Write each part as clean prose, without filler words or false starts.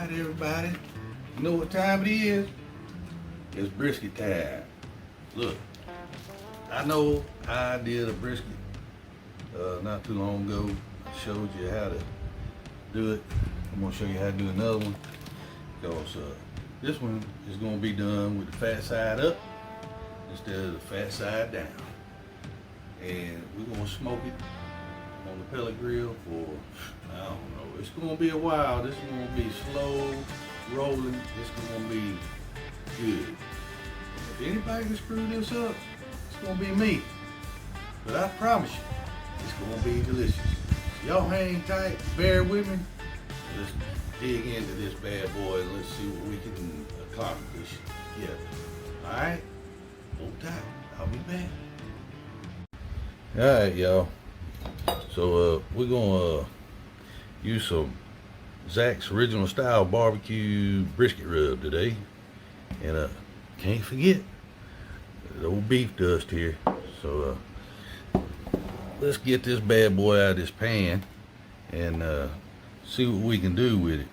Alright everybody, you know what time it is? It's brisket time. Look, I know I did a brisket not too long ago. I showed you how to do it. I'm going to show you how to do another one, because this one is going to be done with the fat side up instead of the fat side down. And we're going to smoke it on the pellet grill for, I don't know, it's going to be a while. This is going to be slow rolling. It's going to be good. If anybody can screw this up, it's going to be me. But I promise you, it's going to be delicious. So y'all hang tight, bear with me. Let's dig into this bad boy and let's see what we can accomplish together. Alright? Hold tight. I'll be back. Alright, y'all. So we're gonna use some Zach's original style barbecue brisket rub today, and can't forget the old beef dust here. So let's get this bad boy out of this pan and see what we can do with it.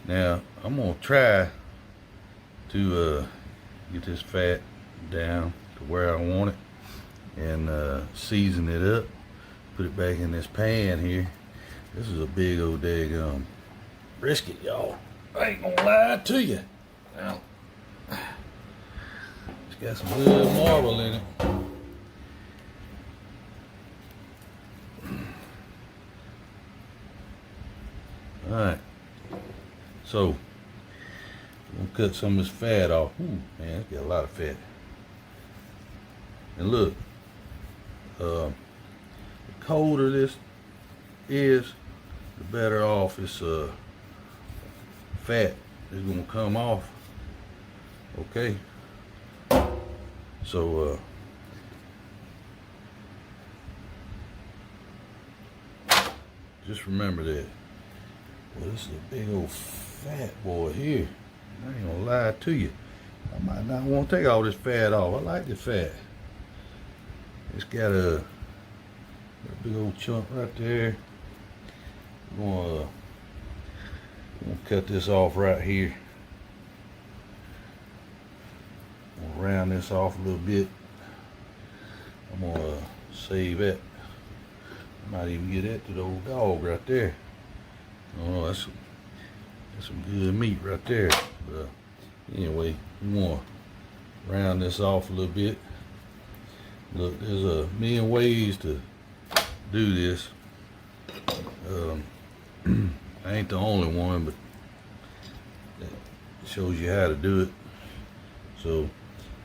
Now I'm gonna try to get this fat down to where I want it and season it up. Put it back in this pan here. This is a big old daggum brisket, y'all. I ain't gonna lie to you. Now, it's got some good marble in it. Alright. So, I'm gonna cut some of this fat off. Ooh, man, it's got a lot of fat. And look, the colder this is, the better off this fat is gonna come off. Okay, so just remember that. Well, this is a big old fat boy here. I ain't gonna lie to you, I might not want to take all this fat off. I like the fat. It's got a big old chunk right there. I'm gonna cut this off right here. I'm gonna round this off a little bit. I'm gonna save that. I might even get that to the old dog right there. Oh, that's some good meat right there. But anyway, we want to round this off a little bit. Look, there's a million ways to do this. I ain't the only one, but that shows you how to do it. So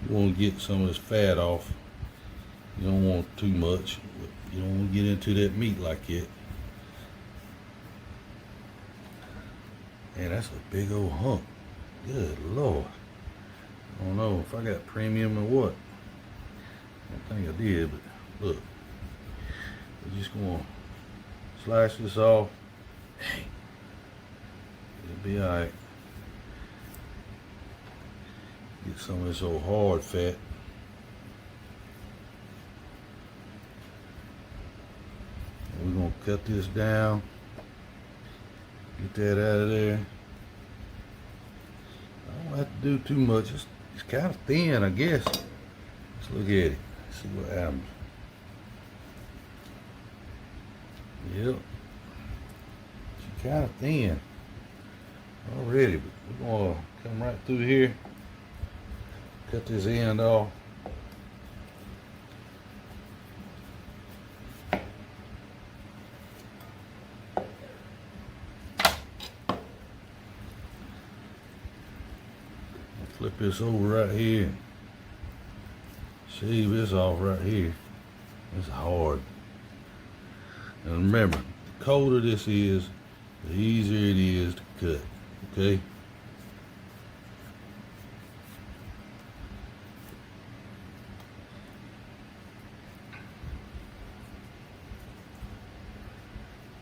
you want to get some of this fat off. You don't want too much, but you don't want to get into that meat like that. Man, that's a big old hump. Good Lord. I don't know if I got premium or what. I don't think I did, but look. We're just gonna slice this off. It'll be alright. Get some of this old hard fat. And we're gonna cut this down. Get that out of there. I don't have to do too much. It's kind of thin, I guess. Let's look at it. See what happens. Yep. It's kind of thin already, but we're gonna come right through here. Cut this end off. Flip this over right here. Shave this off right here. It's hard. And remember, the colder this is, the easier it is to cut. Okay?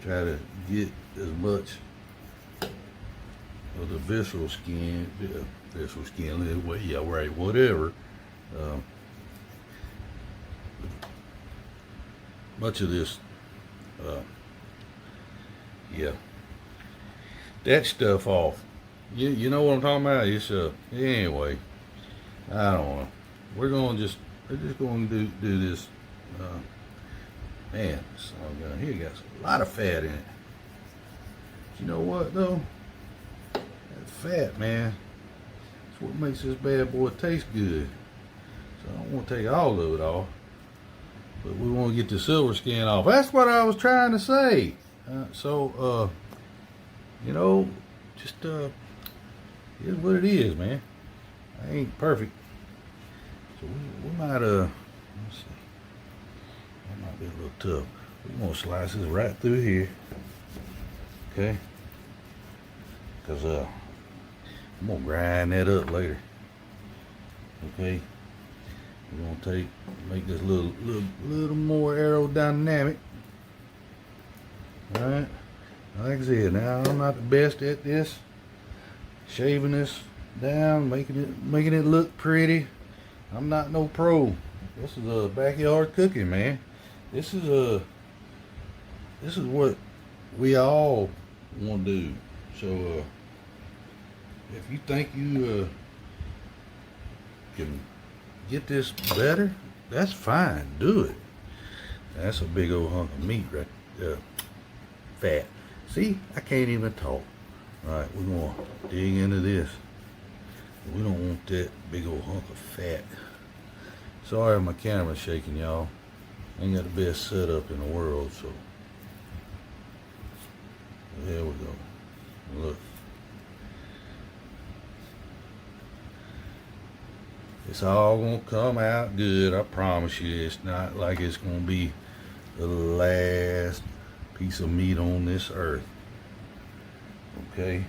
Try to get as much of the visceral skin, yeah, right, whatever. Much of this, yeah, that stuff off. You know what I'm talking about? It's anyway. I don't know. We're just gonna do this. Uh, Man, this song down here got a lot of fat in it. But you know what though? That fat, man, it's what makes this bad boy taste good. So I don't want to take all of it off, but we want to get the silver skin off. That's what I was trying to say. You know, just here's what it is, man. I ain't perfect, so we might let's see. That might be a little tough. We're gonna slice this right through here, okay? Cause I'm gonna grind that up later, okay? We're gonna make this little more aerodynamic. All right. Like I said, now I'm not the best at this, shaving this down, making it look pretty. I'm not no pro. This is a backyard cooking, man. This is what we all want to do. So if you think you can get this better, that's fine. Do it. That's a big old hunk of meat right there. Fat. See, I can't even talk. All right, we're gonna dig into this. We don't want that big old hunk of fat. Sorry, my camera's shaking, y'all. Ain't got the best setup in the world, so there we go. Look, it's all gonna come out good. I promise you. It's not like it's gonna be the last piece of meat on this earth. Okay,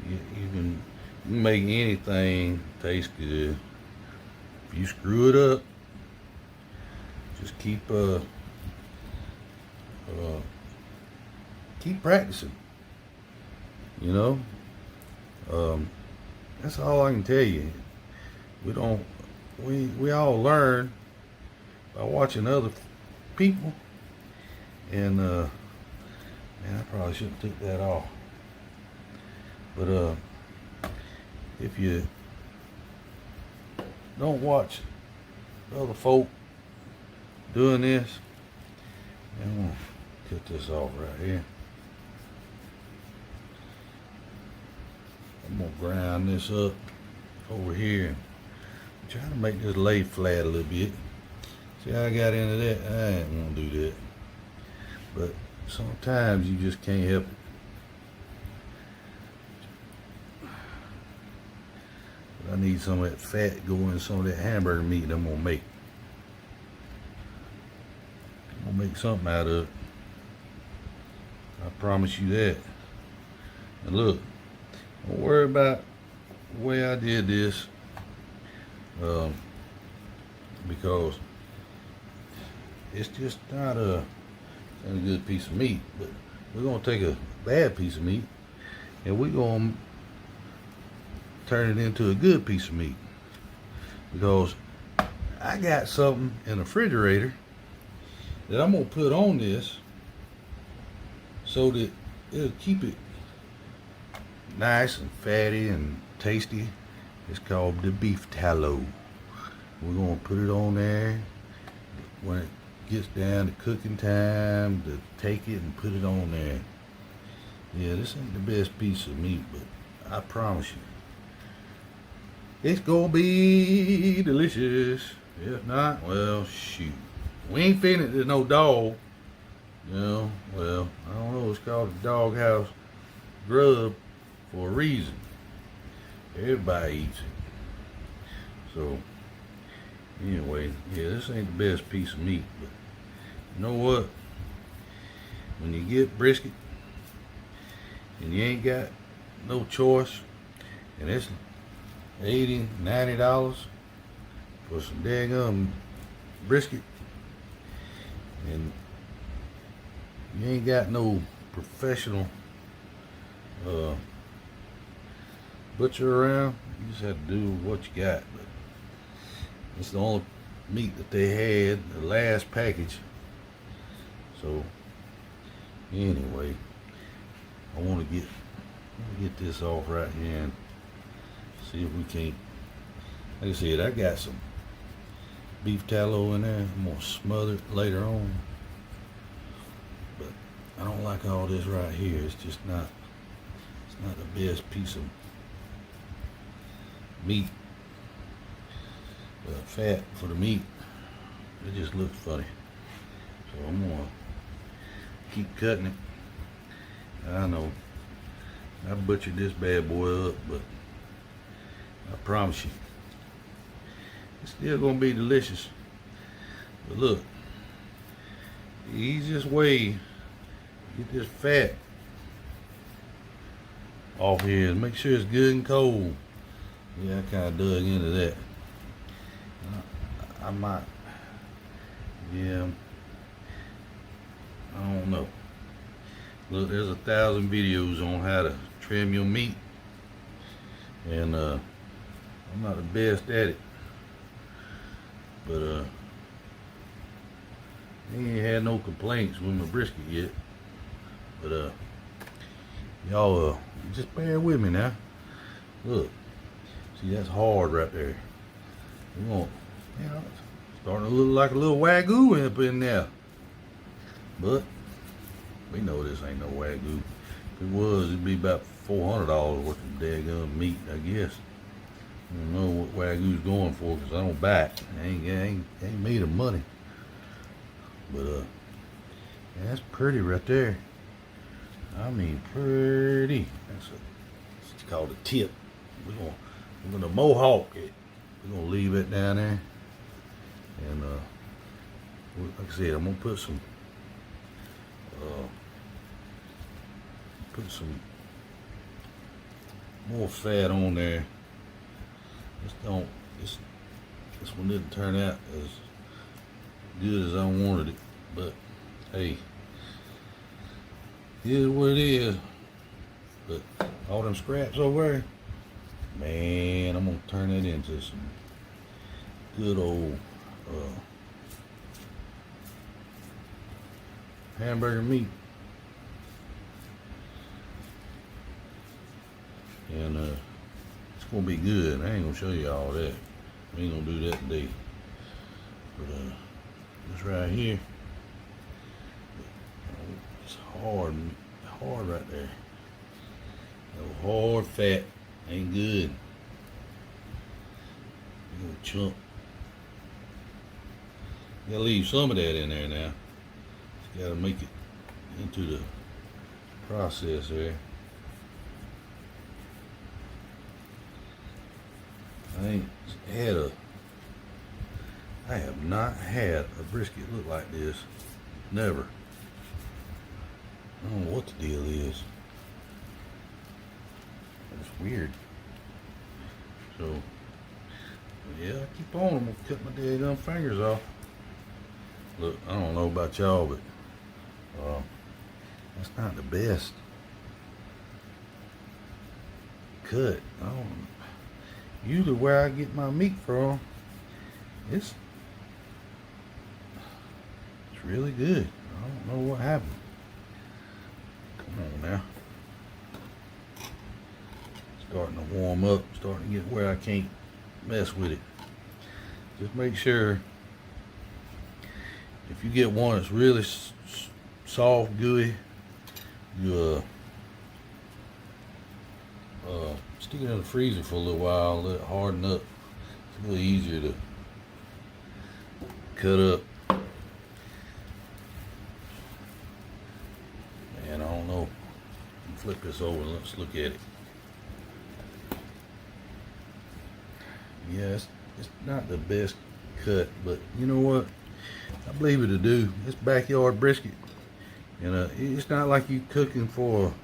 you can make anything taste good. If you screw it up, just keep practicing. You know, that's all I can tell you. We all learn by watching other people, and man, I probably shouldn't take that off. But if you don't watch other folk doing this, I'm gonna cut this off right here. I'm gonna grind this up over here and try to make this lay flat a little bit. See how I got into that? I ain't gonna do that. But sometimes you just can't help it. I need some of that fat going in some of that hamburger meat that I'm gonna make. I'm gonna make something out of it. I promise you that. And look, don't worry about the way I did this, because it's just not a good piece of meat. But we're gonna take a bad piece of meat and we're gonna turn it into a good piece of meat, because I got something in the refrigerator that I'm gonna put on this so that it'll keep it nice and fatty and tasty. It's called the beef tallow. We're gonna put it on there when it gets down to cooking time, to take it and put it on there. Yeah, this ain't the best piece of meat, but I promise you, it's gonna be delicious. If not, well, shoot. We ain't feeding it to no dog. You know, well, I don't know. It's called a doghouse grub for a reason. Everybody eats it. So, anyway, yeah, this ain't the best piece of meat, but you know what? When you get brisket and you ain't got no choice, and it's $80, $90 for some daggum brisket, and you ain't got no professional butcher around, you just have to do what you got. But it's the only meat that they had, the last package. So anyway, I want to get Let me get this off right here and see if we can't. Like I said, I got some beef tallow in there. I'm gonna smother it later on. But I don't like all this right here. It's just not, it's not the best piece of meat. Fat for the meat. It just looks funny. So I'm gonna keep cutting it. I know I butchered this bad boy up, but I promise you, it's still gonna be delicious. But look, the easiest way to get this fat off here is make sure it's good and cold. Yeah, I kinda dug into that. I might, yeah, I don't know. Look, there's 1,000 videos on how to trim your meat, and I'm not the best at it, but I ain't had no complaints with my brisket yet. But y'all just bear with me now. Look, see, that's hard right there. We want, you know, starting to look like a little wagyu up in there. But we know this ain't no wagyu. If it was, it'd be about $400 worth of daggum meat, I guess. I don't know what wagyu's going for because I don't buy it. I ain't made of money. But yeah, that's pretty right there. I mean, pretty. It's called a tip. We're gonna mohawk it. We're gonna leave it down there, and like I said, I'm gonna put some more fat on there. This one didn't turn out as good as I wanted it, but hey, it is what it is. But all them scraps over there, man, I'm gonna turn it into some good old hamburger meat. And it's gonna be good. I ain't gonna show you all that. We ain't gonna do that today. But this right here, it's hard right there. No hard fat, ain't good. Little chunk. You gotta leave some of that in there now. You gotta make it into the process there. I have not had a brisket look like this. Never. I don't know what the deal is. It's weird. So, yeah, I keep on. I'm gonna cut my daggum fingers off. Look, I don't know about y'all, but that's not the best cut. I don't. Usually where I get my meat from, it's really good. I don't know what happened. Come on now. Starting to warm up, starting to get where I can't mess with it. Just make sure if you get one that's really soft, gooey, you stick it in the freezer for a little while, let it harden up. It's a little easier to cut up. Man, I don't know. Flip this over and let's look at it. Yeah, it's not the best cut, but you know what? I believe it'll do. It's backyard brisket, and it's not like you cooking for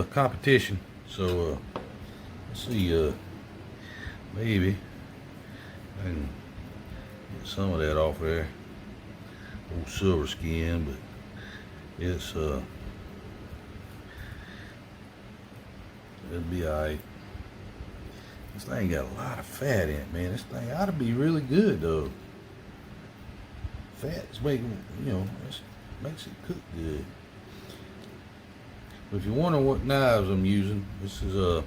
competition. So let's see. Maybe I can get some of that off there. Old silver skin, but it's it'll be alright. This thing got a lot of fat in it, man. This thing ought to be really good, though. Fat's making, you know, makes it cook good. If you're wondering what knives I'm using, this is the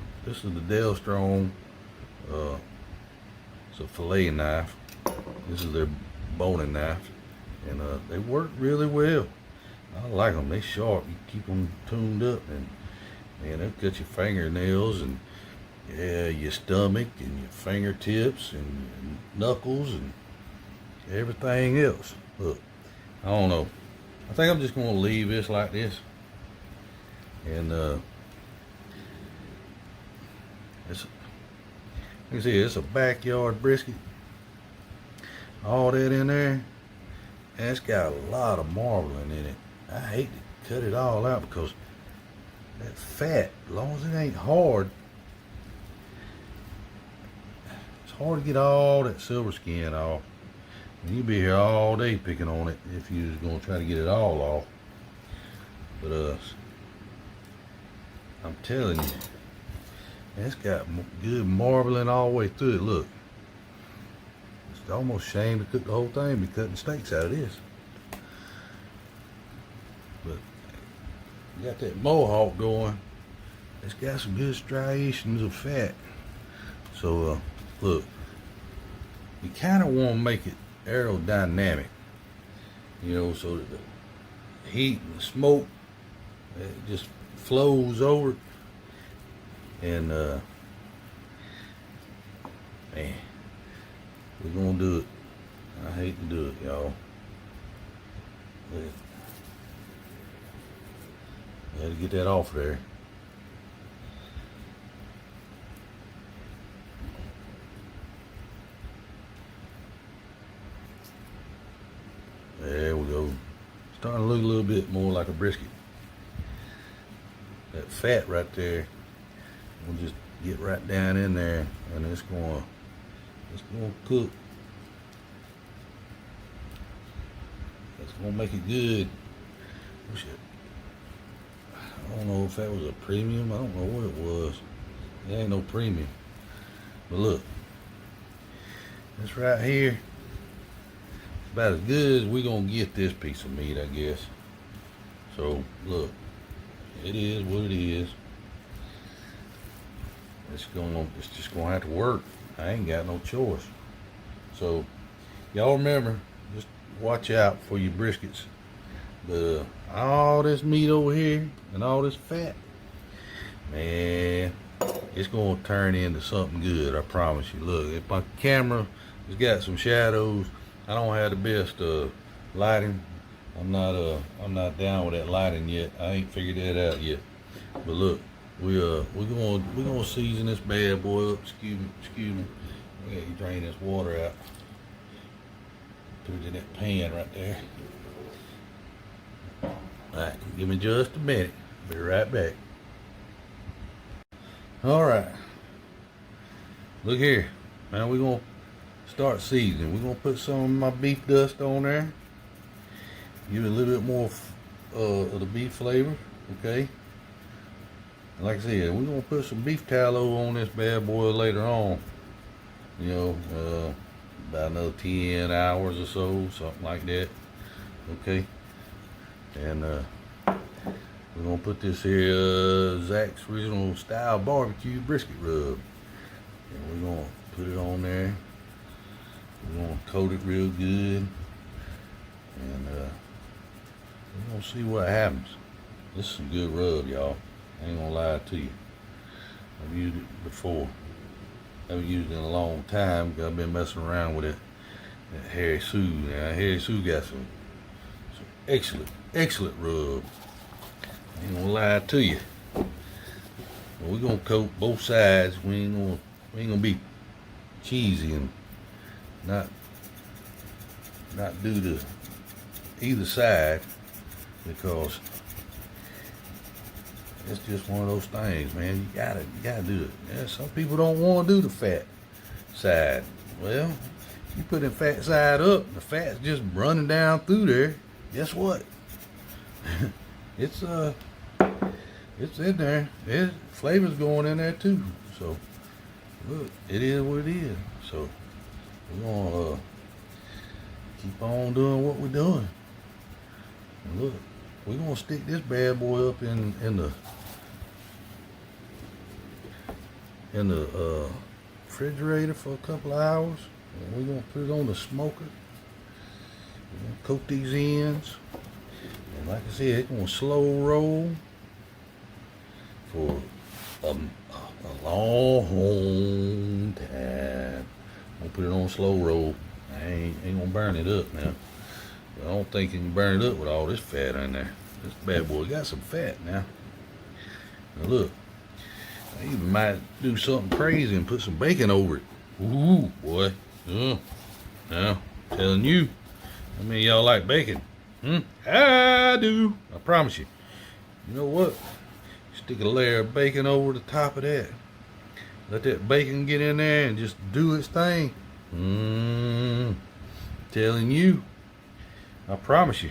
Del Strong. It's a fillet knife. This is their boning knife, and they work really well. I like them. They sharp. You keep them tuned up, and man, they'll cut your fingernails and yeah, your stomach and your fingertips and knuckles and everything else. Look, I don't know. I think I'm just gonna leave this like this, and it's, like I said, it's a backyard brisket. All that in there, and it's got a lot of marbling in it. I hate to cut it all out because that fat, as long as it ain't hard, it's hard to get all that silver skin off. And you'll be here all day picking on it if you're just gonna try to get it all off. But I'm telling you, it's got good marbling all the way through it. Look, it's almost a shame to cook the whole thing, be cutting steaks out of this. But you got that mohawk going. It's got some good striations of fat. So look, you kind of want to make it aerodynamic, you know, so that the heat and the smoke, it just flows over it. And man, we're gonna do it. I hate to do it, y'all. I had to get that off there. There we go. Starting to look a little bit more like a brisket. That fat right there, we'll just get right down in there, and it's gonna cook. It's gonna make it good. I don't know if that was a premium. I don't know what it was. It ain't no premium. But look, this right here, about as good as we gonna get this piece of meat, I guess. So look, it is what it is. It's just gonna have to work. I ain't got no choice. So y'all remember, just watch out for your briskets. All this meat over here and all this fat, man, it's gonna turn into something good. I promise you. Look, if my camera has got some shadows, I don't have the best lighting. I'm not down with that lighting yet. I ain't figured that out yet. But look, we're gonna season this bad boy up. Excuse me. I got you drain this water out. Put it in that pan right there. Alright, give me just a minute. Be right back. Alright. Look here. Now we're gonna start seasoning. We're gonna put some of my beef dust on there. Give it a little bit more of the beef flavor. Okay. And like I said, we're gonna put some beef tallow on this bad boy later on. You know, about another 10 hours or so, something like that. Okay. And we're gonna put this here Zach's Original Style Barbecue Brisket Rub, and we're gonna put it on there. We're gonna coat it real good, and we're gonna see what happens. This is some good rub, y'all. I ain't gonna lie to you. I've used it before. I haven't used it in a long time because I've been messing around with it. That Harry Sue. Now Harry Sue got some excellent rub. I ain't gonna lie to you. But we're gonna coat both sides. We ain't gonna be cheesy and not do the either side, because it's just one of those things, man. You gotta do it. Yeah, some people don't want to do the fat side. Well, you put the fat side up, the fat's just running down through there. Guess what? It's in there. There's flavor's going in there too. So look, it is what it is. So we're gonna keep on doing what we're doing. And look, we're gonna stick this bad boy up in the refrigerator for a couple of hours. And we're gonna put it on the smoker. We're gonna coat these ends. And like I said, it's gonna slow roll for a long time. I'm gonna put it on slow roll. I ain't gonna burn it up now. I don't think you can burn it up with all this fat in there. This bad boy got some fat now. Now look, I even might do something crazy and put some bacon over it. Ooh, boy. Now, telling you, how many of y'all like bacon? I do. I promise you. You know what? Stick a layer of bacon over the top of that. Let that bacon get in there and just do its thing. Telling you. I promise you.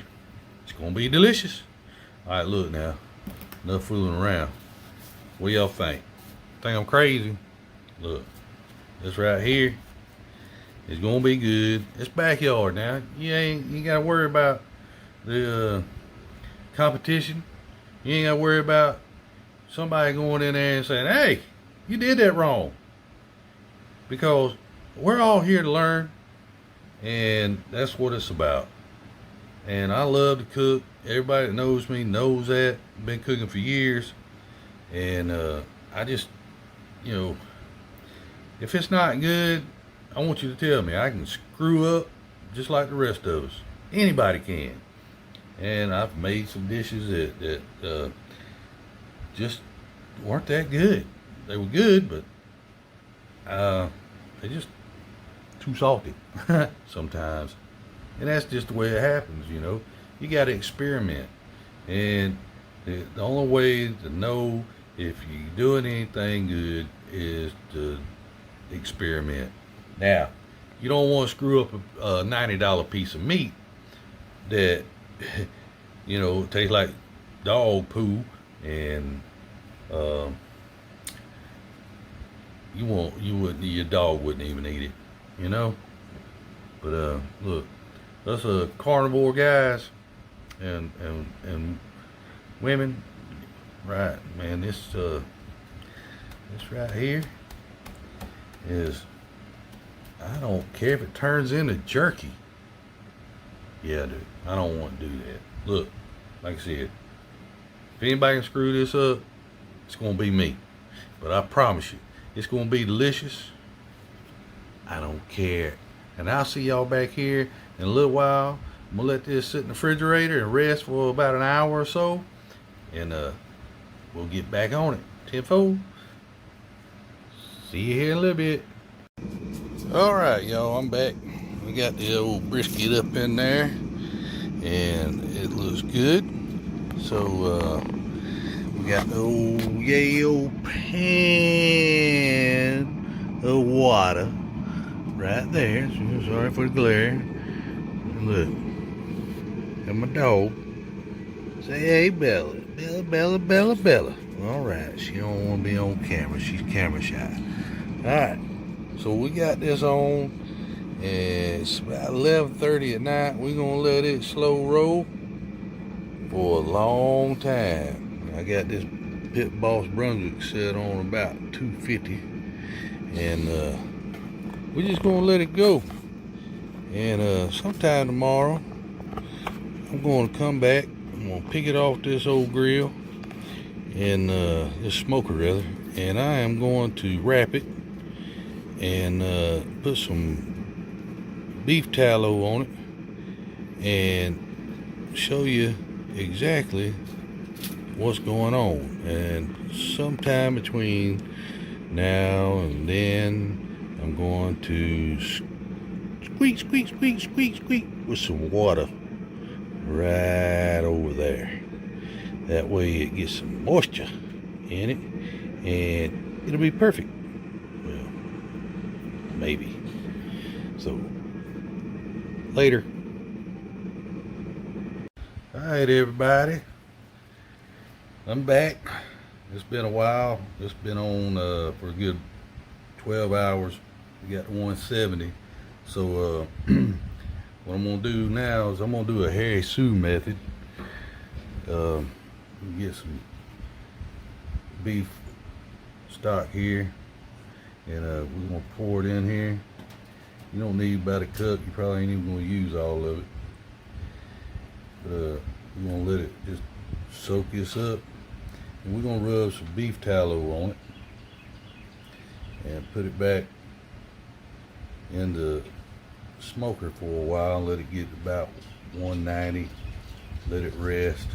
It's going to be delicious. Alright, look now. Enough fooling around. What do y'all think? Think I'm crazy? Look. This right here is going to be good. It's backyard now. You got to worry about the competition. You ain't got to worry about somebody going in there and saying, hey, you did that wrong. Because we're all here to learn, and that's what it's about. And I love to cook. Everybody that knows me knows that. I've been cooking for years. And I just, you know, if it's not good, I want you to tell me. I can screw up just like the rest of us. Anybody can. And I've made some dishes that just weren't that good. They were good, but they just too salty sometimes. And that's just the way it happens, you know. You got to experiment. And the only way to know if you're doing anything good is to experiment. Now, you don't want to screw up a $90 piece of meat that, you know, tastes like dog poo, and your dog wouldn't even eat it, you know. But look, us carnivore guys and women, right, man, this right here is, I don't care if it turns into jerky. Yeah, dude, I don't want to do that. Look, like I said, if anybody can screw this up, it's gonna be me. But I promise you, it's gonna be delicious. I don't care. And I'll see y'all back here in a little while. I'm gonna let this sit in the refrigerator and rest for about an hour or so, and we'll get back on it tenfold. See you here in a little bit. All right, y'all, I'm back. We got the old brisket up in there, and it looks good. So we got the old pan of water right there. So sorry for the glare. And look, and my dog. Say, hey, Bella, Bella, Bella, Bella, Bella. All right, she don't want to be on camera. She's camera shy. All right, so we got this on. And it's about 11:30 at night. We're gonna let it slow roll for a long time. I got this Pit Boss Brunswick set on about 250, and we're just gonna let it go. And sometime tomorrow, I'm gonna come back. I'm gonna pick it off this old grill, and this smoker rather, and I am going to wrap it and put some beef tallow on it and show you exactly what's going on. And sometime between now and then, I'm going to squeak with some water right over there. That way it gets some moisture in it, and it'll be perfect. Well, maybe. So later. Alright, everybody, I'm back. It's been a while. It's been on for a good 12 hours. We got 170. So what I'm gonna do now is I'm gonna do a Harry Sue method. Get some beef stock here, and we're gonna pour it in here. You don't need about a cup. You probably ain't even gonna use all of it, but we're gonna let it just soak this up, and we're gonna rub some beef tallow on it and put it back in the smoker for a while. Let it get about 190. Let it rest,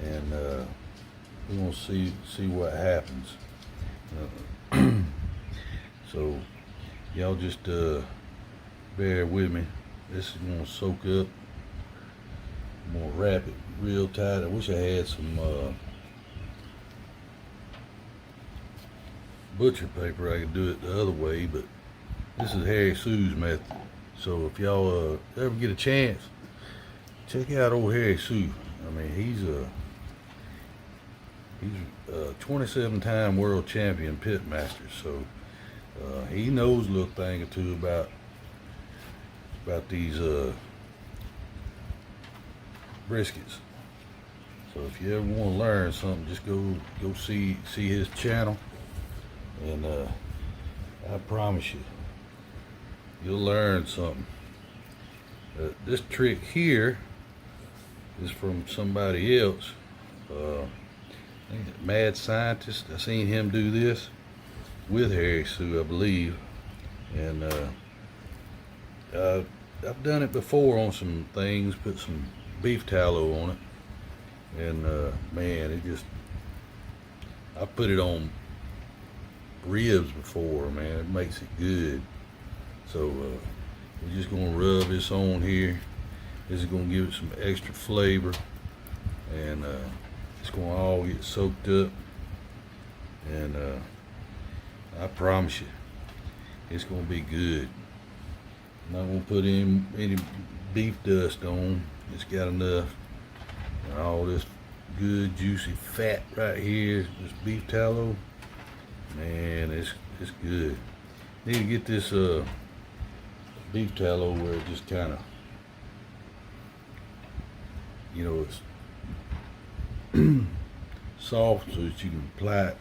and we're gonna see what happens. So y'all just bear with me. This is gonna soak up. I'm gonna wrap it real tight. I wish I had some butcher paper. I could do it the other way, but this is Harry Sue's method. So if y'all ever get a chance, check out old Harry Sue. I mean, he's a 27-time world champion pit master, so he knows a little thing or two about these briskets. So if you ever want to learn something, just go see his channel, and I promise you'll learn something. This trick here is from somebody else. I think it's Mad Scientist. I seen him do this with Harry Sue, I believe, and I've done it before on some things. Put some beef tallow on it, and man, I put it on ribs before, man. It makes it good. So we're just gonna rub this on here. This is gonna give it some extra flavor, and it's gonna all get soaked up, and I promise you it's gonna be good. I'm not gonna put any beef dust on. It's got enough, and all this good juicy fat right here, this beef tallow, man, it's good. Need to get this beef tallow where it just kind of, it's soft, so that you can apply it.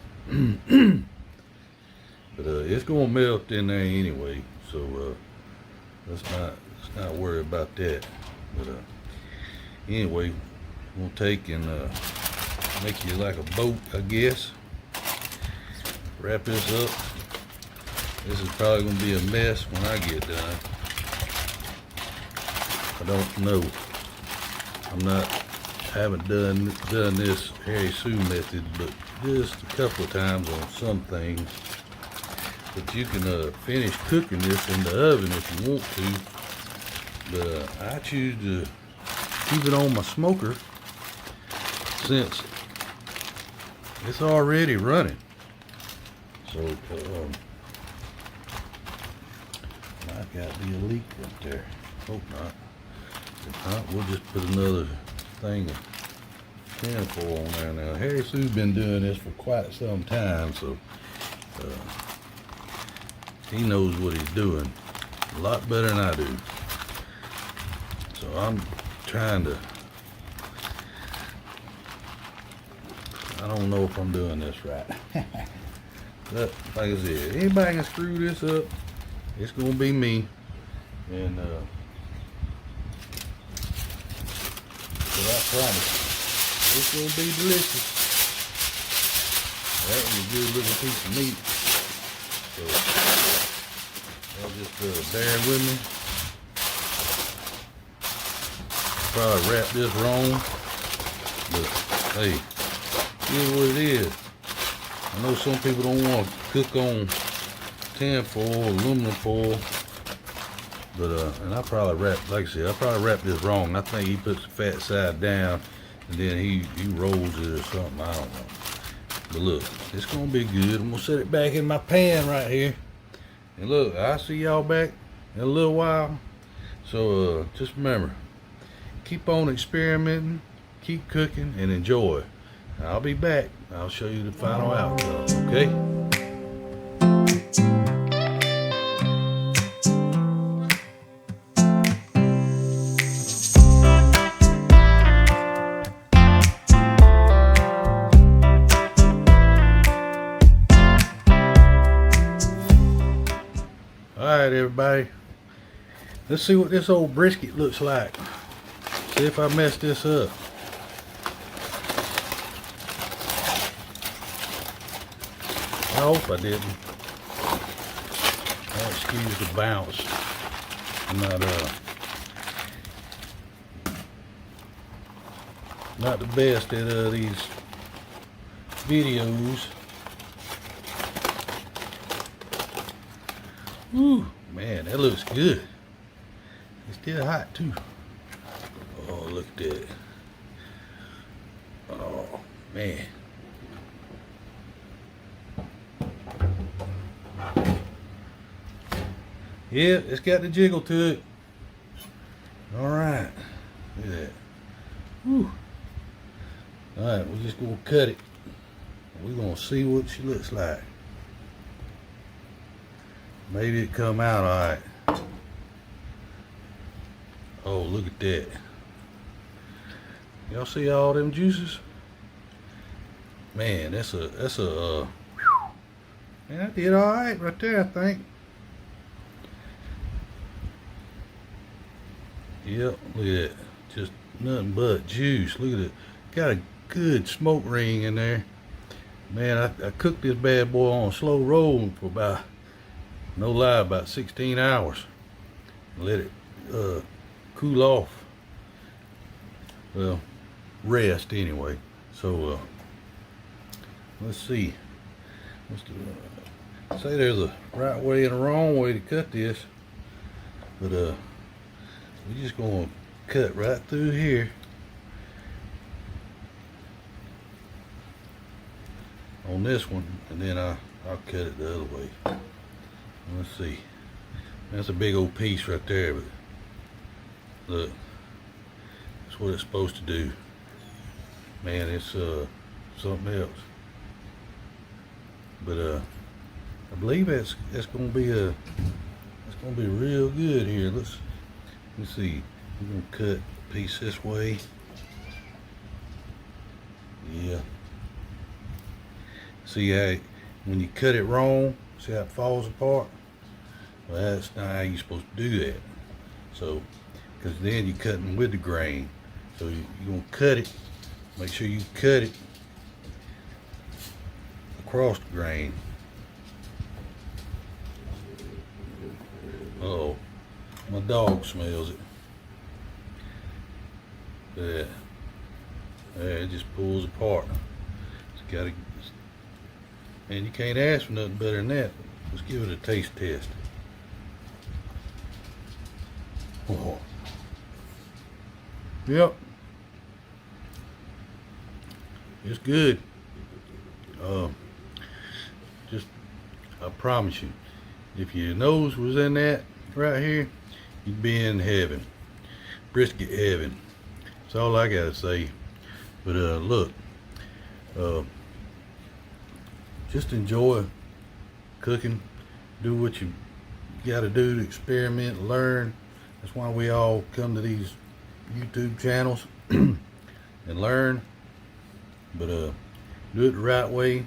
But it's gonna melt in there anyway, so let's not worry about that. But anyway, we'll take and make you like a boat, I guess. Wrap this up. This is probably gonna be a mess when I get done. I don't know. I haven't done this Harry Sue method, but just a couple of times on some things. But you can finish cooking this in the oven if you want to. But I choose to keep it on my smoker since it's already running. So might got to be a leak up there. Hope not. If not, we'll just put another thing of tinfoil on there now. Harry Sue's been doing this for quite some time, so he knows what he's doing a lot better than I do. So I'm trying to, I don't know if I'm doing this right. But like I said, anybody can screw this up. It's gonna be me. And but I promise you, it's gonna be delicious. That was a good little piece of meat. So y'all just bear with me. Probably wrap this wrong, but hey, here's what it is. I know some people don't want to cook on tin foil, aluminum foil, but and I probably wrapped, like I said, I probably wrapped this wrong. I think he puts the fat side down and then he rolls it or something. I don't know. But look, it's gonna be good. I'm gonna set it back in my pan right here. And look, I'll see y'all back in a little while. So just remember, keep on experimenting, keep cooking, and enjoy. I'll be back. I'll show you the final outcome, okay? everybody. Let's see what this old brisket looks like. See if I messed this up. I hope I didn't. Oh, excuse the bounce. I'm not the best at these videos. Ooh, man, that looks good. It's still hot too. Oh, look at that. Oh, man. Yeah, it's got the jiggle to it. All right. Look at that. Whew. All right, we're just gonna cut it. We're gonna see what she looks like. Maybe it come out all right. Oh, look at that. Y'all see all them juices? Man, that's a man, I did all right there, I think. Yep, look at that. Just nothing but juice. Look at it. Got a good smoke ring in there. Man, I cooked this bad boy on slow roll for about, no lie, about 16 hours. Let it cool off. Well, rest anyway. So let's see. Say there's a right way and a wrong way to cut this, but we're just gonna cut right through here. On this one, and then I'll cut it the other way. Let's see. That's a big old piece right there, but look, that's what it's supposed to do. Man, it's something else. But I believe that's gonna be real good here. Let's see. We're gonna cut a piece this way. Yeah. See how when you cut it wrong, see how it falls apart? Well, that's not how you're supposed to do that. So, because then you're cutting with the grain. So you're gonna cut it. Make sure you cut it across the grain. Uh-oh, my dog smells it. There, it just pulls apart. It's gotta. And you can't ask for nothing better than that. Let's give it a taste test. Oh. Yep. It's good. Just, I promise you, if your nose was in that right here, you'd be in heaven. Brisket heaven. That's all I gotta say. But look, just enjoy cooking. Do what you gotta do to experiment, learn. That's why we all come to these YouTube channels and learn. But do it the right way.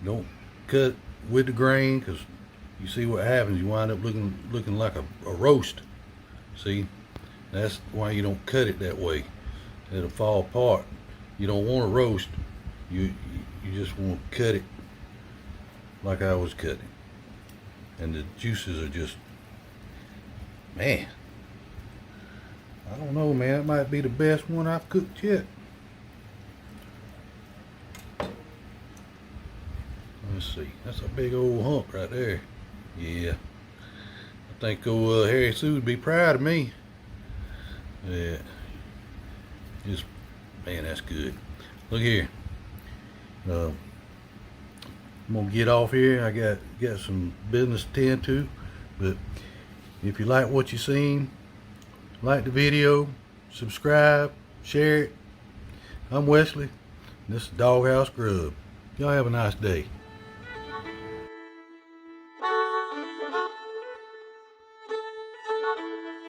Don't cut with the grain, because you see what happens. You wind up looking like a roast. See, that's why you don't cut it that way. It'll fall apart. You don't want to roast. You just want to cut it like I was cutting. And the juices are just, man, I don't know, man. It might be the best one I've cooked yet. Let's see. That's a big old hump right there. Yeah. I think old Harry Sue would be proud of me. Yeah. Just, man, that's good. Look here. I'm gonna get off here. I got some business to tend to. But if you like what you seen, like the video, subscribe, share it. I'm Wesley. This is Doghouse Grub. Y'all have a nice day.